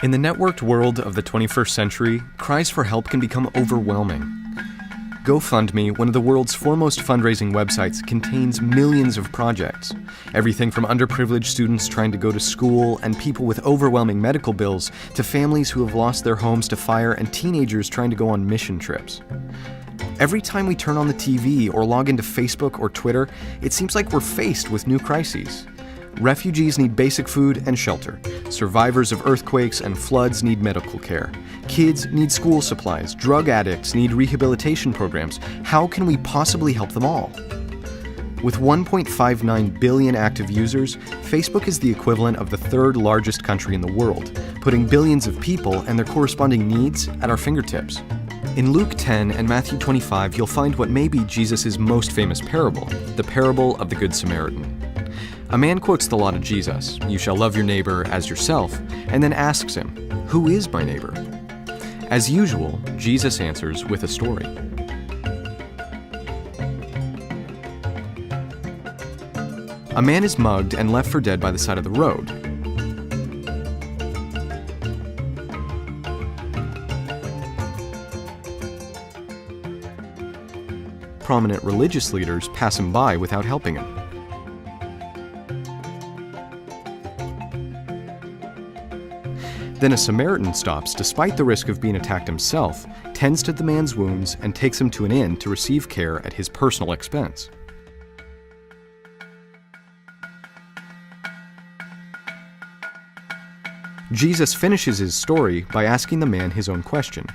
In the networked world of the 21st century, cries for help can become overwhelming. GoFundMe, one of the world's foremost fundraising websites, contains millions of projects. Everything from underprivileged students trying to go to school and people with overwhelming medical bills to families who have lost their homes to fire and teenagers trying to go on mission trips. Every time we turn on the TV or log into Facebook or Twitter, it seems like we're faced with new crises. Refugees need basic food and shelter. Survivors of earthquakes and floods need medical care. Kids need school supplies. Drug addicts need rehabilitation programs. How can we possibly help them all? With 1.59 billion active users, Facebook is the equivalent of the third largest country in the world, putting billions of people and their corresponding needs at our fingertips. In Luke 10 and Matthew 25, you'll find what may be Jesus' most famous parable, the parable of the Good Samaritan. A man quotes the law to Jesus, "You shall love your neighbor as yourself," and then asks him, "Who is my neighbor?" As usual, Jesus answers with a story. A man is mugged and left for dead by the side of the road. Prominent religious leaders pass him by without helping him. Then a Samaritan stops despite the risk of being attacked himself, tends to the man's wounds, and takes him to an inn to receive care at his personal expense. Jesus finishes his story by asking the man his own question.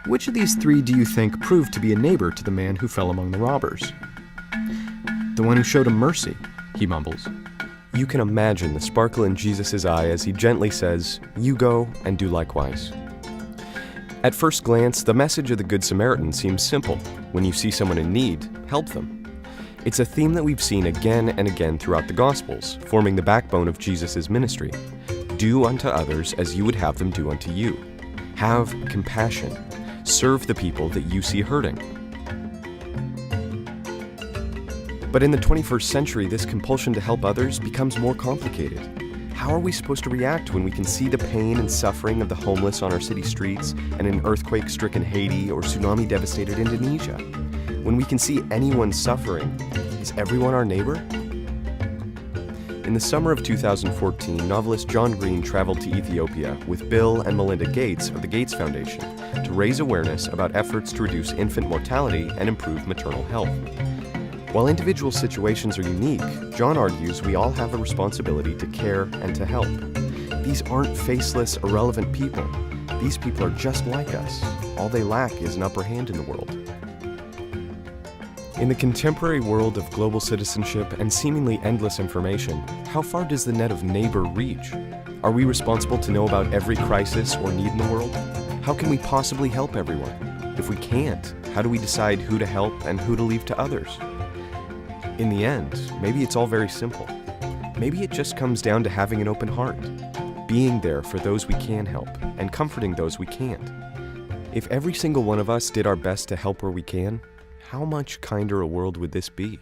Which of these three do you think proved to be a neighbor to the man who fell among the robbers? The one who showed him mercy, he mumbles. You can imagine the sparkle in Jesus' eye as he gently says, "You go and do likewise." At first glance, the message of the Good Samaritan seems simple. When you see someone in need, help them. It's a theme that we've seen again and again throughout the Gospels, forming the backbone of Jesus' ministry. Do unto others as you would have them do unto you. Have compassion. Serve the people that you see hurting. But in the 21st century, this compulsion to help others becomes more complicated. How are we supposed to react when we can see the pain and suffering of the homeless on our city streets and in earthquake-stricken Haiti or tsunami-devastated Indonesia? When we can see anyone suffering, is everyone our neighbor? In the summer of 2014, novelist John Green traveled to Ethiopia with Bill and Melinda Gates of the Gates Foundation to raise awareness about efforts to reduce infant mortality and improve maternal health. While individual situations are unique, John argues we all have a responsibility to care and to help. These aren't faceless, irrelevant people. These people are just like us. All they lack is an upper hand in the world. In the contemporary world of global citizenship and seemingly endless information, how far does the net of neighbor reach? Are we responsible to know about every crisis or need in the world? How can we possibly help everyone? If we can't, how do we decide who to help and who to leave to others? In the end, maybe it's all very simple. Maybe it just comes down to having an open heart, being there for those we can help, and comforting those we can't. If every single one of us did our best to help where we can, how much kinder a world would this be?